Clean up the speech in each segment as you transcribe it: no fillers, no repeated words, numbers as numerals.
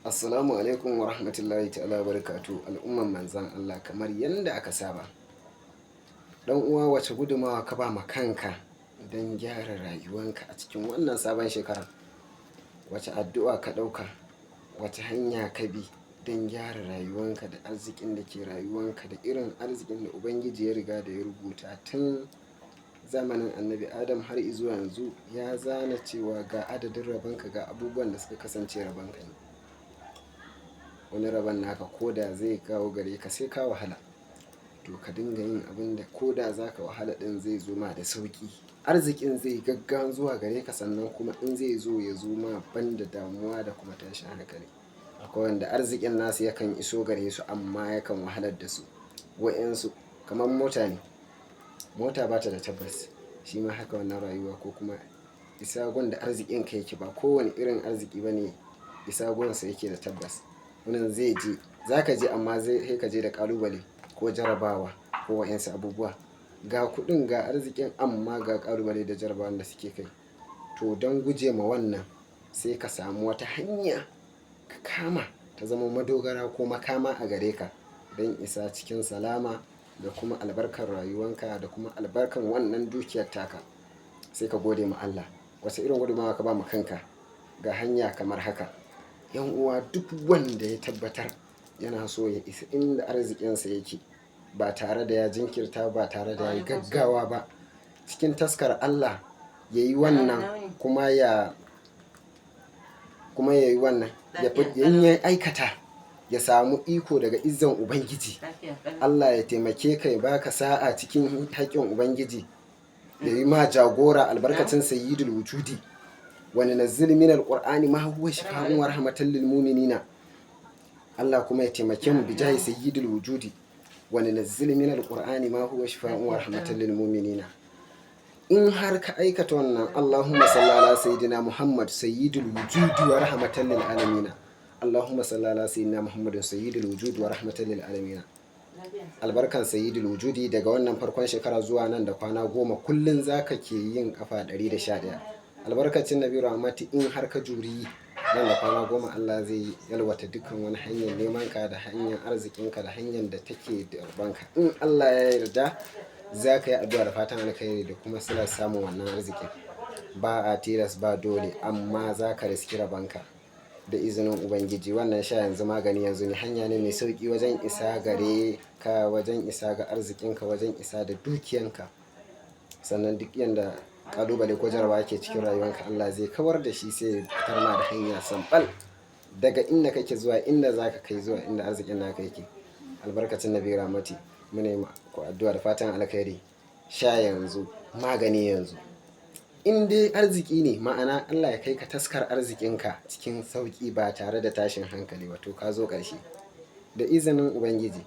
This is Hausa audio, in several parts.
Assalamu alaikum wa rahmatullahi ta'ala barakatu al'umman manzan Allah kamar yadda aka saba. Dan uwa wace gudumawa ka ba ma kanka don gyara rayuwanka a cikin wannan sabon shekara? Wace addu'a ka ɗauka? Wace hanya ka bi don gyara rayuwanka da arzikin da ke rayuwanka da irin arzikin da Ubangiji ya riga da ya rubuta tun zamanin Annabi Adam har izuwa yanzu ya zana cewa ga adadin rabonka ga abubuwan da suka kasance rabonka ne. Wani rabon naka ko da zai kawo gare ka sai ka wahala, to ka dinga yin abin da ko da za ka wahala ɗin zai zo ma da sauƙi. Arzikin zai gaggawan zuwa gare ka, sannan kuma in zai zo ya zo ma ban da damuwa da kuma tashin hankali. Akwai wanda arzikin nasu yakan iso gare su amma yakan wahalar da su. Wa'yansu kamar mota ne, mota ba ta da tabbas, shi ma haka wannan rayuwa ko kuma isa gun da arzikin ka yake ba kowane irin arziki ba ne isa gunsa yake da tabbas. Wannan zai je, za ka je amma sai ka je da ƙalubale ko jarabawa ko wa'yansu abubuwa. Ga kuɗin ga arzikin amma ga ƙalubale da jarabawan da suke kai. To don guje ma wannan sai ka samu wata hanya ka kama ta zama madogara ko makama a gare ka don isa cikin salama da kuma albarkar rayuwanka da kuma albarkar wannan dukiyar taka. Sai ka gode ma Allah. Wace irin gudumawa ka ba ma kanka? Ga hanya kamar haka. 'Yan uwa, duk wanda ya tabbatar yana so ya isa inda arzikinsa yake ba tare da ya jinkirta ba tare da ya yi gaggawa ba, cikin taskar Allah ya yi wannan kuma ya yi wannan ya aikata ya samu iko daga izzan Ubangiji. Allah ya taimake ka ya baka sa'a cikin haƙƙin Ubangiji, ya yi ma jagora albarkacin sayyidul wujudi. Wani nazzil min alqur'ani ma huwa shifaa'un wa rahmatan lil mu'minina. Allah kuma ya taimake mu bijahi sayyidul wujudi. Wani nazzil min alqur'ani ma huwa shifaa'un wa rahmatan lil mu'minina. In har ka aikata wannan, Allahumma salli ala sayyidina Muhammad sayyidul wujudi wa rahmatan lil alamin. Allahumma salli ala sayyidina Muhammad sayyidul wujudi wa rahmatan lil alamin. Albarkan sayyidul wujudi daga wannan farkon shekara zuwa nan da kwana 10 kullun zaka ke yin kafa 111. Albarkacin Nabi Rahmati, in har ka juri nan da kwana 10 Allah zai yalwata dukkan wani hanyar neman ka da hanyar arzikinka da hanyar da take da rabanka. In Allah ya yarda za ka yi addu'a da fatan alkhairi da kuma silar samun wannan arzikin. Ba a tilas ba dole, amma za ka riski rabanka da izinin Ubangiji. Wannan sha yanzu magani yanzu ne, hanya ne mai sauƙi wajen isa gare ka, wajen isa ga arzikinka, wajen isa da dukiyanka. Sannan duk yanda ƙalubale ko jarabawa ke cikin rayuwanka Allah zai kawar da shi, sai ya fitar ma da hanya sanɓal daga inda kake zuwa inda za ka kai zuwa inda arzikin naka yake. Albarkacin Nabi Rahmati mu ne ku addu'a da fatan alkhairi. Sha yanzu magani yanzu. In dai arziki ne, ma'ana Allah ya kai ka taskar arzikinka cikin sauƙi ba tare da tashin hankali ba, to ka zo ƙarshe da izinin Ubangiji.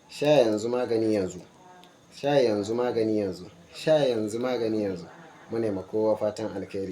Sha yanzu magani yanzu. Sha yanzu magani yanzu. Sha yanzu magani yanzu. Mu ne ma kowa fatan alkhairi.